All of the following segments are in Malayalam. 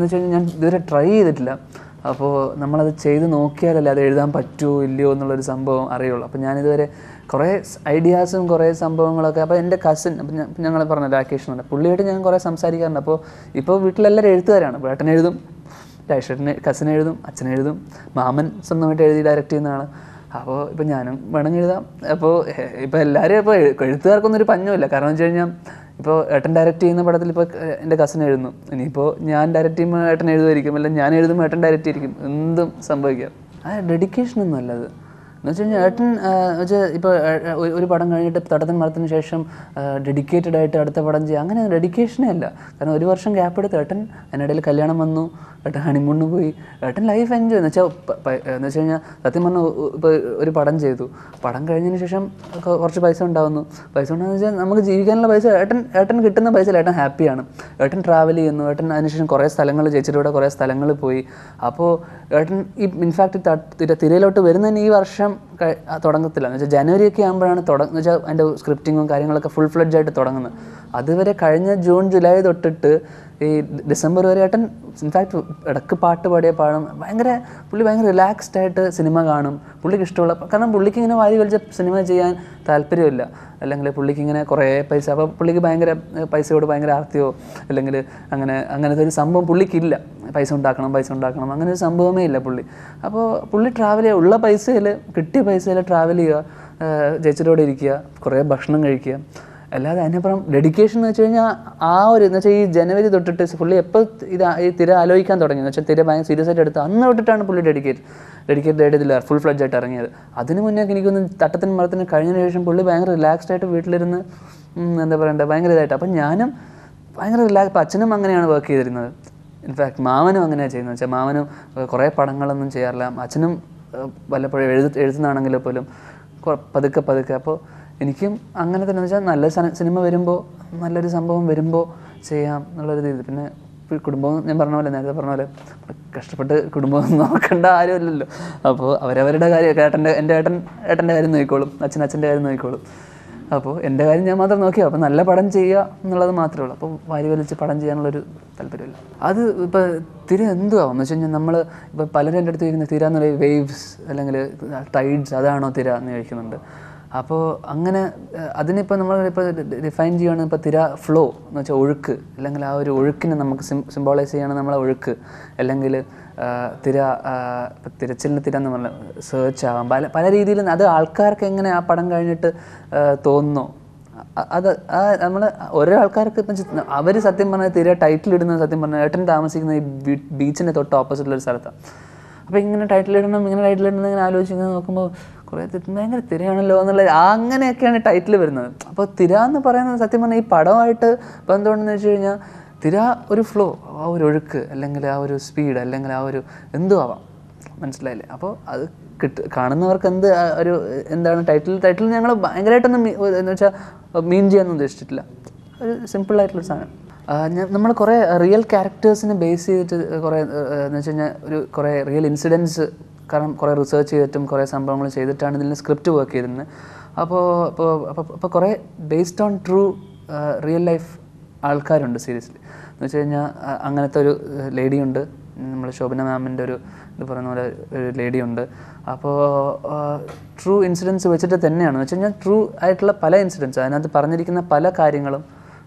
എന്ന് വെച്ച് കഴിഞ്ഞാൽ ഞാൻ ഇതുവരെ ട്രൈ ചെയ്തിട്ടില്ല. അപ്പോൾ നമ്മളത് ചെയ്ത് നോക്കിയാലല്ലേ അത് എഴുതാൻ പറ്റുമോ ഇല്ലയോ എന്നുള്ളൊരു സംഭവം അറിയുള്ളൂ. അപ്പോൾ ഞാനിതുവരെ കുറേ ഐഡിയാസും കുറേ സംഭവങ്ങളൊക്കെ, അപ്പോൾ എൻ്റെ കസിൻ, അപ്പം ഞങ്ങൾ പറഞ്ഞല്ലോ വെക്കേഷനുണ്ട്, പുള്ളിയായിട്ട് ഞാൻ കുറേ സംസാരിക്കാറുണ്ട്. അപ്പോൾ ഇപ്പോൾ വീട്ടിലെല്ലാവരും എഴുത്തുകാരാണ്. അപ്പോൾ ഏട്ടൻ എഴുതും, രാജേട്ടന് കസിൻ എഴുതും, അച്ഛൻ എഴുതും, മാമൻ സ്വന്തമായിട്ട് എഴുതി ഡയറക്റ്റ് ചെയ്യുന്നതാണ്. അപ്പോൾ ഇപ്പോൾ ഞാനും വേണമെങ്കിൽ എഴുതാം. അപ്പോൾ ഇപ്പോൾ എല്ലാവരും ഇപ്പോൾ എഴുത്തുകാർക്കൊന്നും ഒരു പഞ്ഞമില്ല. കാരണം എന്ന് വെച്ച് കഴിഞ്ഞാൽ ഇപ്പോൾ ഏട്ടൻ ഡയറക്റ്റ് ചെയ്യുന്ന പടത്തിൽ ഇപ്പോൾ എൻ്റെ കസിൻ എഴുതുന്നു, ഇനിയിപ്പോൾ ഞാൻ ഡയറക്റ്റ് ചെയ്യുമ്പോൾ ഏട്ടൻ എഴുതുമായിരിക്കും, അല്ലെങ്കിൽ ഞാൻ എഴുതുമ്പോൾ ഏട്ടൻ ഡയറക്റ്റ് ചെയ്തിരിക്കും, എന്തും സംഭവിക്കാം. ആ ഡെഡിക്കേഷനൊന്നും അല്ലത് എന്ന് വെച്ച് കഴിഞ്ഞാൽ ഏട്ടൻ വെച്ചാൽ ഇപ്പോൾ ഒരു പടം കഴിഞ്ഞിട്ട് തട്ടത്തിൻ മരത്തിന് ശേഷം ഡെഡിക്കേറ്റഡ് ആയിട്ട് അടുത്ത പടം ചെയ്യുക, അങ്ങനെ ഡെഡിക്കേഷനേ അല്ല. കാരണം ഒരു വർഷം ഗ്യാപ്പ് എടുത്ത് ഏട്ടൻ അതിനിടയിൽ കല്യാണം വന്നു, ഏട്ടൻ ഹണിമൂണിന് പോയി, ഏട്ടൻ ലൈഫ് എൻജോയ് എന്ന് വെച്ച് കഴിഞ്ഞാൽ സത്യം പറഞ്ഞാൽ ഇപ്പോൾ ഒരു പടം ചെയ്തു, പടം കഴിഞ്ഞതിന് ശേഷം കുറച്ച് പൈസ ഉണ്ടാകുന്നു. പൈസ ഉണ്ടാകുന്ന വെച്ചാൽ നമുക്ക് ജീവിക്കാനുള്ള പൈസ ഏട്ടൻ കിട്ടുന്ന പൈസയിൽ ഏട്ടൻ ഹാപ്പിയാണ്. ഏട്ടൻ ട്രാവൽ ചെയ്യുന്നു, ഏട്ടൻ അതിനുശേഷം കുറേ സ്ഥലങ്ങൾ, ചേച്ചിയുടെ കുറേ സ്ഥലങ്ങളിൽ പോയി. അപ്പോൾ ഏട്ടൻ ഈ ഇൻഫാക്ട് തിരയിലോട്ട് വരുന്നതിന് ഈ വർഷം തുടങ്ങത്തില്ല എന്ന് വെച്ചാൽ ജനുവരി ഒക്കെ ആകുമ്പോഴാണ് എന്ന് വെച്ചാൽ അതിൻ്റെ സ്ക്രിപ്റ്റിങ്ങും കാര്യങ്ങളൊക്കെ ഫുൾ ഫ്ലെഡ്ജ് ആയിട്ട് തുടങ്ങുന്നത്. അതുവരെ കഴിഞ്ഞ ജൂൺ ജൂലൈ തൊട്ടിട്ട് ഈ ഡിസംബർ വരെ ഏട്ടൻ ഇൻഫാക്ട് ഇടയ്ക്ക് പാട്ട് പാടിയ പാടും, പുള്ളി ഭയങ്കര റിലാക്സ്ഡ് ആയിട്ട് സിനിമ കാണും. പുള്ളിക്ക് ഇഷ്ടമുള്ള, കാരണം പുള്ളിക്ക് ഇങ്ങനെ വാരി വലിച്ച സിനിമ ചെയ്യാൻ താല്പര്യമില്ല, അല്ലെങ്കിൽ പുള്ളിക്ക് ഇങ്ങനെ കുറേ പൈസ, അപ്പോൾ പുള്ളിക്ക് ഭയങ്കര പൈസയോട് ഭയങ്കര ആർത്തിയോ അല്ലെങ്കിൽ അങ്ങനത്തെ ഒരു സംഭവം പുള്ളിക്കില്ല. പൈസ ഉണ്ടാക്കണം അങ്ങനെ ഒരു സംഭവമേ ഇല്ല പുള്ളി. അപ്പോൾ പുള്ളി ട്രാവൽ ചെയ്യുക, ഉള്ള പൈസയിൽ, കിട്ടിയ പൈസയിൽ ട്രാവൽ ചെയ്യുക, ചേച്ചിയോടെ ഇരിക്കുക, കുറേ ഭക്ഷണം കഴിക്കുക, അല്ലാതെ അതിനപ്പുറം ഡെഡിക്കേഷൻ എന്ന് വെച്ച് കഴിഞ്ഞാൽ എന്ന് വെച്ചാൽ ഈ ജനുവരി തൊട്ടിട്ട് പുള്ളി എപ്പോൾ ഈ തിര ആലോചിക്കാൻ തുടങ്ങി എന്ന് വെച്ചാൽ തിര ഭയങ്കര സീരിയസ് ആയിട്ട് എടുത്ത് അന്ന് തൊട്ടിട്ടാണ് പുള്ളി ഡെഡിക്കേറ്റഡ് ആയിട്ട് ഫുൾ ഫ്ലെഡ്ജ് ആയിട്ട് ഇറങ്ങിയത്. അതിന് മുന്നേ എനിക്കൊന്ന് തട്ടത്തിന് മരത്തിന് കഴിഞ്ഞതിന് ശേഷം പുള്ളി ഭയങ്കര റിലാക്സ്ഡ് ആയിട്ട് വീട്ടിലിരുന്ന് എന്താ പറയണ്ടത് ഭയങ്കര ഇതായിട്ട്. അപ്പം ഞാനും ഭയങ്കര ഇപ്പം അച്ഛനും അങ്ങനെയാണ് വർക്ക് ചെയ്തിരുന്നത്. ഇൻഫാക്ട് മാമനും അങ്ങനെയാണ് ചെയ്യുന്നത്. വെച്ചാൽ മാമനും കുറേ പടങ്ങളൊന്നും ചെയ്യാറില്ല, അച്ഛനും വല്ലപ്പോഴും എഴുതുന്നതാണെങ്കിൽ പോലും പതുക്കെ. അപ്പോൾ എനിക്കും അങ്ങനെ തന്നെ വെച്ചാൽ നല്ല സിനിമ വരുമ്പോൾ, നല്ലൊരു സംഭവം വരുമ്പോൾ ചെയ്യാം എന്നുള്ളൊരു ഇത്. പിന്നെ കുടുംബം ഞാൻ പറഞ്ഞ പോലെ, നേരത്തെ പറഞ്ഞ പോലെ കഷ്ടപ്പെട്ട് കുടുംബം നോക്കേണ്ട ആരുമില്ലല്ലോ. അപ്പോൾ അവരവരുടെ കാര്യം, എൻ്റെ ഏട്ടൻ്റെ കാര്യം നോക്കിക്കോളും, അച്ഛൻ്റെ കാര്യം നോക്കിക്കോളും. അപ്പോൾ എൻ്റെ കാര്യം ഞാൻ മാത്രം നോക്കിയാൽ അപ്പോൾ നല്ല പടം ചെയ്യുക എന്നുള്ളത് മാത്രമേ ഉള്ളൂ. അപ്പോൾ വാരി വലിച്ച് പടം ചെയ്യാനുള്ളൊരു താല്പര്യമില്ല. അത് ഇപ്പോൾ തിര എന്തുവാകും എന്ന് വെച്ച് കഴിഞ്ഞാൽ നമ്മൾ ഇപ്പോൾ പലരും എൻ്റെ അടുത്ത് ചോദിക്കുന്നത് തിര എന്നുള്ള വേവ്സ് അല്ലെങ്കിൽ ടൈഡ്സ് അതാണോ തിര എന്ന് ചോദിക്കുന്നുണ്ട്. അപ്പോൾ അങ്ങനെ അതിനിപ്പോൾ നമ്മളിപ്പോൾ ഡിഫൈൻ ചെയ്യുകയാണെങ്കിൽ ഇപ്പോൾ തിര ഫ്ലോ എന്ന് വെച്ചാൽ ഒഴുക്ക്, അല്ലെങ്കിൽ ആ ഒരു ഒഴുക്കിനെ നമുക്ക് സിംബോളൈസ് ചെയ്യുകയാണ് നമ്മളെ ഒഴുക്ക്. അല്ലെങ്കിൽ തിരച്ചിലിന് തിര എന്ന് പറഞ്ഞാൽ സെർച്ച് ആവാം, പല രീതിയിലും. അത് ആൾക്കാർക്ക് എങ്ങനെ ആ പടം കഴിഞ്ഞിട്ട് തോന്നുന്നോ അത് നമ്മൾ ഓരോ ആൾക്കാർക്ക് ഇപ്പം അവർ സത്യം പറഞ്ഞാൽ തിര ടൈറ്റിൽ ഇടുന്നത് സത്യം പറഞ്ഞാൽ ഏട്ടൻ താമസിക്കുന്ന ഈ ബീച്ചിൻ്റെ തൊട്ട് ഓപ്പോസിറ്റുള്ളൊരു സ്ഥലത്താണ്. അപ്പോൾ ഇങ്ങനെ ടൈറ്റിലിടണം ഇങ്ങനെ ആലോചിച്ച് നോക്കുമ്പോൾ കുറേ ഭയങ്കര തിരയാണല്ലോ എന്നുള്ള അങ്ങനെയൊക്കെയാണ് ടൈറ്റിൽ വരുന്നത്. അപ്പോൾ തിര എന്ന് പറയുന്നത് സത്യം പറഞ്ഞാൽ ഈ പടമായിട്ട് ബന്ധമുണ്ടെന്ന് വെച്ച് കഴിഞ്ഞാൽ തിര ഒരു ഫ്ലോ, ആ ഒരു ഒഴുക്ക്, അല്ലെങ്കിൽ ആ ഒരു സ്പീഡ്, അല്ലെങ്കിൽ ആ ഒരു എന്തും ആവാം, മനസ്സിലായില്ലേ? അപ്പോൾ അത് കാണുന്നവർക്ക് എന്താണ് ടൈറ്റിൽ ഞങ്ങൾ ഭയങ്കരമായിട്ടൊന്നും എന്ന് വെച്ചാൽ മീൻ ചെയ്യാനൊന്നും ഉദ്ദേശിച്ചിട്ടില്ല. ഒരു സിമ്പിളായിട്ടുള്ളൊരു സാധനം. നമ്മൾ കുറേ റിയൽ ക്യാരക്ടേഴ്സിനെ ബേസ് ചെയ്തിട്ട് കുറേ എന്ന് വെച്ച് കഴിഞ്ഞാൽ കുറേ റിയൽ ഇൻസിഡൻസ്, കാരണം കുറേ റിസർച്ച് ചെയ്തിട്ടും കുറേ സംഭവങ്ങൾ ചെയ്തിട്ടാണ് ഇതിന് സ്ക്രിപ്റ്റ് വർക്ക് ചെയ്തിരുന്നത്. അപ്പോൾ കുറേ based on true real life ആൾക്കാരുണ്ട് സീരീസിൽ. എന്ന് വെച്ച് കഴിഞ്ഞാൽ അങ്ങനത്തെ ഒരു ലേഡിയുണ്ട്, നമ്മൾ ശോഭന മാമിൻ്റെ ഇത് പറയുന്ന പോലെ ഒരു ലേഡിയുണ്ട്. അപ്പോൾ ട്രൂ ഇൻസിഡൻസ് വെച്ചിട്ട് തന്നെയാണ് എന്ന് വെച്ച് കഴിഞ്ഞാൽ ട്രൂ ആയിട്ടുള്ള പല ഇൻസിഡൻസ്, അതിനകത്ത് പറഞ്ഞിരിക്കുന്ന പല കാര്യങ്ങളും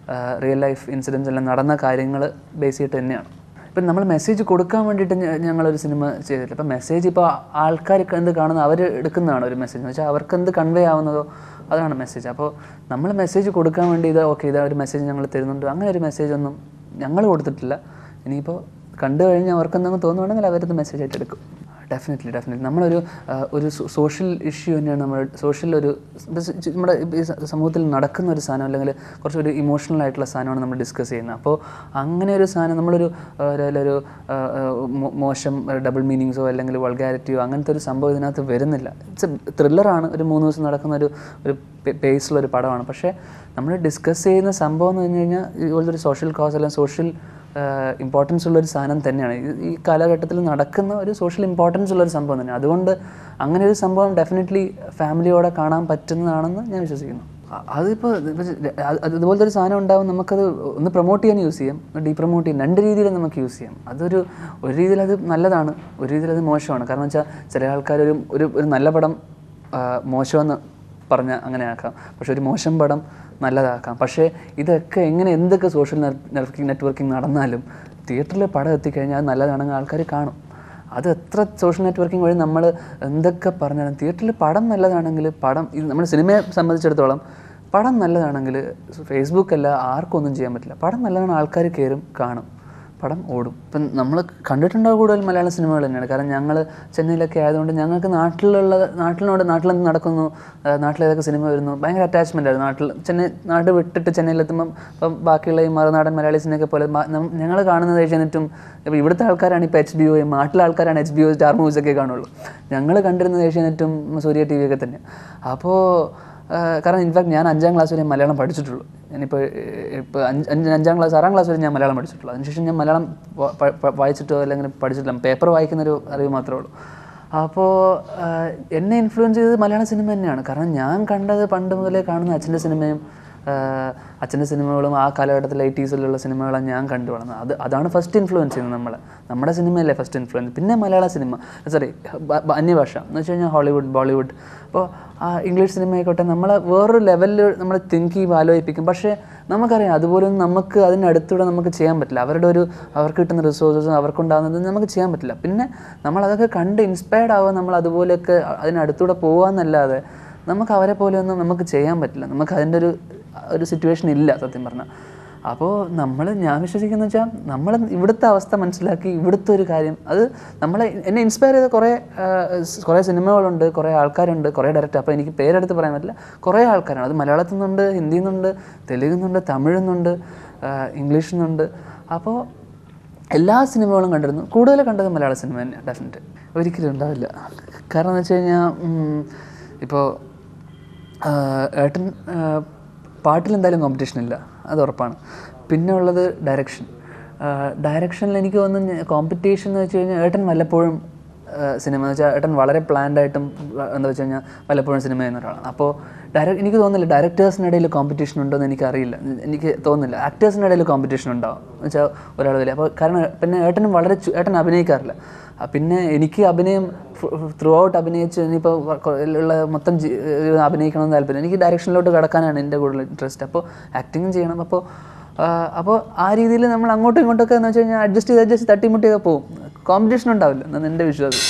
റിയൽ ലൈഫ് ഇൻസിഡൻസ് എല്ലാം നടന്ന കാര്യങ്ങൾ ബേസ് ചെയ്തിട്ട് തന്നെയാണ്. ഇപ്പം നമ്മൾ മെസ്സേജ് കൊടുക്കാൻ വേണ്ടിയിട്ട് ഞങ്ങളൊരു സിനിമ ചെയ്തിട്ടില്ല. ഇപ്പം മെസ്സേജ് ഇപ്പോൾ ആൾക്കാർക്ക് എന്ത് കാണുന്നത് അവർ എടുക്കുന്നതാണ് ഒരു മെസ്സേജ് എന്ന് വെച്ചാൽ അവർക്ക് എന്ത് കൺവേ ആവുന്നതോ അതാണ് മെസ്സേജ്. അപ്പോൾ നമ്മൾ മെസ്സേജ് കൊടുക്കാൻ വേണ്ടി ഇതാ ഒരു മെസ്സേജ് ഞങ്ങൾ തരുന്നുണ്ട്, അങ്ങനെ ഒരു മെസ്സേജൊന്നും ഞങ്ങൾ കൊടുത്തിട്ടില്ല. ഇനിയിപ്പോൾ കണ്ടു കഴിഞ്ഞാൽ അവർക്കെന്തെങ്കിലും തോന്നുവാണെങ്കിൽ അവരത് മെസ്സേജ് ആയിട്ട് എടുക്കും. ഡെഫിനറ്റ്ലി ഒരു സോഷ്യൽ ഇഷ്യൂ തന്നെയാണ് നമ്മുടെ ഈ സമൂഹത്തിൽ നടക്കുന്ന ഒരു സാധനം, അല്ലെങ്കിൽ കുറച്ചൊരു ഇമോഷണൽ ആയിട്ടുള്ള സാധനമാണ് നമ്മൾ ഡിസ്കസ് ചെയ്യുന്നത്. അപ്പോൾ അങ്ങനെ ഒരു സാധനം നമ്മളൊരു മോശം ഡബിൾ മീനിങ്സോ അല്ലെങ്കിൽ വൾഗാരിറ്റിയോ അങ്ങനത്തെ ഒരു സംഭവം ഇതിനകത്ത് വരുന്നില്ല. ഇറ്റ്സ് എ ത്രില്ലറാണ്, ഒരു 3 ദിവസം നടക്കുന്ന ഒരു പേസിലൊരു പടമാണ്. പക്ഷേ നമ്മൾ ഡിസ്കസ് ചെയ്യുന്ന സംഭവം എന്ന് പറഞ്ഞു കഴിഞ്ഞാൽ ഇതുപോലത്തെ ഒരു സോഷ്യൽ കോസ് അല്ലെങ്കിൽ സോഷ്യൽ ഇമ്പോർട്ടൻസ് ഉള്ളൊരു സാധനം തന്നെയാണ്. ഈ കാലഘട്ടത്തിൽ നടക്കുന്ന ഒരു സോഷ്യൽ ഇമ്പോർട്ടൻസ് ഉള്ളൊരു സംഭവം തന്നെയാണ്. അതുകൊണ്ട് അങ്ങനെ ഒരു സംഭവം ഡെഫിനറ്റ്ലി ഫാമിലിയോടെ കാണാൻ പറ്റുന്നതാണെന്ന് ഞാൻ വിശ്വസിക്കുന്നു. അതിപ്പോൾ അതുപോലത്തെ ഒരു സാധനം ഉണ്ടാവും, നമുക്കത് ഒന്ന് പ്രൊമോട്ട് ചെയ്യാൻ യൂസ് ചെയ്യാം, ഡീപ്രൊമോട്ട് ചെയ്യാം, രണ്ട് രീതിയിൽ നമുക്ക് യൂസ് ചെയ്യാം. ഒരു രീതിയിൽ അത് നല്ലതാണ്, ഒരു രീതിയിൽ അത് മോശമാണ്. കാരണം വെച്ചാൽ ചില ആൾക്കാർ ഒരു നല്ല പടം മോശമെന്ന് പറഞ്ഞാൽ അങ്ങനെ ആക്കാം, പക്ഷെ ഒരു മോശം പടം നല്ലതാക്കാം. പക്ഷേ ഇതൊക്കെ എന്തൊക്കെ സോഷ്യൽ നെറ്റ്വർക്കിംഗ് നടന്നാലും തിയേറ്ററിൽ പടം എത്തിക്കഴിഞ്ഞാൽ അത് നല്ലതാണെങ്കിൽ ആൾക്കാർ കാണും. അത് എത്ര സോഷ്യൽ നെറ്റ്വർക്കിംഗ് വഴി നമ്മൾ എന്തൊക്കെ പറഞ്ഞാലും തിയേറ്ററിൽ പടം നല്ലതാണെങ്കിൽ നമ്മുടെ സിനിമയെ സംബന്ധിച്ചിടത്തോളം പടം നല്ലതാണെങ്കിൽ ഫേസ്ബുക്കല്ല ആർക്കും ഒന്നും ചെയ്യാൻ പറ്റില്ല. പടം നല്ലതാണ്, ആൾക്കാർ കയറും, കാണും, പടം ഓടും. ഇപ്പം നമ്മൾ കണ്ടിട്ടുണ്ടാവും കൂടുതൽ മലയാള സിനിമകൾ തന്നെയാണ്. കാരണം ഞങ്ങൾ ചെന്നൈയിലൊക്കെ ആയതുകൊണ്ട് ഞങ്ങൾക്ക് നാട്ടിലെന്ത് നടക്കുന്നു, നാട്ടിലേതൊക്കെ സിനിമ വരുന്നു, ഭയങ്കര അറ്റാച്ച്മെൻ്റ് ആയിരുന്നു. നാട് വിട്ടിട്ട് ചെന്നൈയിലെത്തുമ്പം ഇപ്പം ബാക്കിയുള്ള ഈ മറുനാടൻ മലയാളീസിനെയൊക്കെ പോലെ ഞങ്ങൾ കാണുന്നത് ഏഷ്യാനെറ്റും, ഇപ്പോൾ ഇവിടുത്തെ ആൾക്കാരാണ് ഇപ്പോൾ HBO, നാട്ടിലെ ആൾക്കാരാണ് HBO, സ്റ്റാർ മൂവീസൊക്കെ കാണുള്ളൂ. ഞങ്ങൾ കണ്ടിരുന്നത് ഏഷ്യാനെറ്റും സൂര്യ TV ഒക്കെ തന്നെ. അപ്പോൾ കാരണം ഇൻഫാക്ട് ഞാൻ 5ാം ക്ലാസ് വരെ മലയാളം പഠിച്ചിട്ടുള്ളൂ. ഞാനിപ്പോൾ 6ാം ക്ലാസ് വരെ ഞാൻ മലയാളം പഠിച്ചിട്ടുള്ളൂ. അതിനുശേഷം ഞാൻ മലയാളം വായിച്ചിട്ടോ അല്ലെങ്കിൽ പഠിച്ചിട്ടില്ല, പേപ്പർ വായിക്കുന്നൊരു അറിവ് മാത്രമേ ഉള്ളൂ. അപ്പോൾ എന്നെ ഇൻഫ്ലുവൻസ് ചെയ്തത് മലയാള സിനിമ തന്നെയാണ്. കാരണം ഞാൻ കണ്ടത് പണ്ട് മുതലേ കാണുന്ന അച്ഛൻ്റെ സിനിമകളും ആ കാലഘട്ടത്തിൽ 80s സിനിമകളാണ് ഞാൻ കണ്ടു വളർന്നത്. അതാണ് ഫസ്റ്റ് ഇൻഫ്ലുവൻസ് ചെയ്യുന്നത് നമ്മുടെ സിനിമയല്ലേ ഫസ്റ്റ് ഇൻഫ്ലുവൻസ്. പിന്നെ മലയാള സിനിമ, അന്യഭാഷ എന്ന് വെച്ച് കഴിഞ്ഞാൽ ഹോളിവുഡ്, ബോളിവുഡ്. അപ്പോൾ ഇംഗ്ലീഷ് സിനിമ ആയിക്കോട്ടെ, നമ്മളെ വേറൊരു ലെവലിൽ നമ്മൾ തിങ്ക് ചെയ്യും, ആലോചിപ്പിക്കും. പക്ഷേ നമുക്കറിയാം അതുപോലൊന്നും നമുക്ക് അതിനടുത്തൂടെ നമുക്ക് ചെയ്യാൻ പറ്റില്ല. അവർക്ക് കിട്ടുന്ന റിസോഴ്സസും അവർക്കുണ്ടാകുന്നത് നമുക്ക് ചെയ്യാൻ പറ്റില്ല. പിന്നെ നമ്മളതൊക്കെ കണ്ട് ഇൻസ്പയർഡ് ആവുക, നമ്മൾ അതുപോലെയൊക്കെ അതിനടുത്തൂടെ പോകാമെന്നല്ലാതെ നമുക്ക് അവരെ പോലെയൊന്നും നമുക്ക് ചെയ്യാൻ പറ്റില്ല. നമുക്ക് അതിൻ്റെ ഒരു സിറ്റുവേഷൻ ഇല്ല സത്യം പറഞ്ഞാൽ. അപ്പോൾ ഞാൻ വിശ്വസിക്കുന്ന വെച്ചാൽ നമ്മൾ ഇവിടുത്തെ അവസ്ഥ മനസ്സിലാക്കി, ഇവിടുത്തെ ഒരു കാര്യം അത് എന്നെ ഇൻസ്പയർ ചെയ്ത കുറേ സിനിമകളുണ്ട്, കുറേ ആൾക്കാരുണ്ട്, കുറേ ഡയറക്ടർ. അപ്പോൾ എനിക്ക് പേരെടുത്ത് പറയാൻ പറ്റില്ല, കുറേ ആൾക്കാരാണ്. അത് മലയാളത്തിൽ നിന്നുണ്ട്, ഹിന്ദിയിൽ നിന്നുണ്ട്, തെലുങ്കിൽ നിന്നുണ്ട്, തമിഴിൽ നിന്നുണ്ട്, ഇംഗ്ലീഷിൽ നിന്നുണ്ട്. അപ്പോൾ എല്ലാ സിനിമകളും കണ്ടിരുന്നു. കൂടുതൽ കണ്ടത് മലയാള സിനിമ തന്നെയാണ്. ഡെഫിനറ്റ് ഒരിക്കലും ഉണ്ടാവില്ല. കാരണം എന്ന് വെച്ച് കഴിഞ്ഞാൽ ഇപ്പോൾ ഏട്ടൻ പാട്ടിൽ എന്തായാലും കോമ്പറ്റീഷൻ ഇല്ല, അത് ഉറപ്പാണ്. പിന്നെ ഉള്ളത് ഡയറക്ഷനിൽ എനിക്ക് തോന്നുന്നു കോമ്പറ്റീഷൻ എന്ന് വെച്ച് കഴിഞ്ഞാൽ ഏട്ടൻ വല്ലപ്പോഴും സിനിമ എന്ന് വെച്ചാൽ ഏട്ടൻ വളരെ പ്ലാൻഡായിട്ടും എന്താ വെച്ച് കഴിഞ്ഞാൽ വല്ലപ്പോഴും സിനിമ ചെയ്യുന്ന ഒരാളാണ്. അപ്പോൾ എനിക്ക് തോന്നുന്നില്ല ഡയറക്ടേഴ്സിനിടയിൽ കോമ്പറ്റീഷൻ ഉണ്ടോ എന്ന് എനിക്കറിയില്ല, എനിക്ക് തോന്നുന്നില്ല. ആക്ടേഴ്സിനിടയിൽ കോമ്പറ്റീഷൻ ഉണ്ടാവും എന്ന് വെച്ചാൽ ഒരാൾ വലിയ. അപ്പോൾ കാരണം പിന്നെ ഏട്ടൻ അഭിനയിക്കാറില്ല. പിന്നെ എനിക്ക് അഭിനയം ത്രൂ ഔട്ട് അഭിനയിച്ച് ഇനിയിപ്പോൾ ഉള്ള മൊത്തം അഭിനയിക്കണമെന്ന് താല്പര്യം. എനിക്ക് ഡയറക്ഷനിലോട്ട് കടക്കാനാണ് എൻ്റെ കൂടുതൽ ഇൻട്രസ്റ്റ്. അപ്പോൾ ആക്ടിങ്ങും ചെയ്യണം. അപ്പോൾ ആ രീതിയിൽ നമ്മൾ അങ്ങോട്ടും ഇങ്ങോട്ടൊക്കെ എന്ന് വെച്ച് കഴിഞ്ഞാൽ അഡ്ജസ്റ്റ് തട്ടിമുട്ടിയൊക്കെ പോകും. കോമ്പറ്റീഷൻ ഉണ്ടാവില്ല എന്നാണ് എൻ്റെ വിശ്വാസം.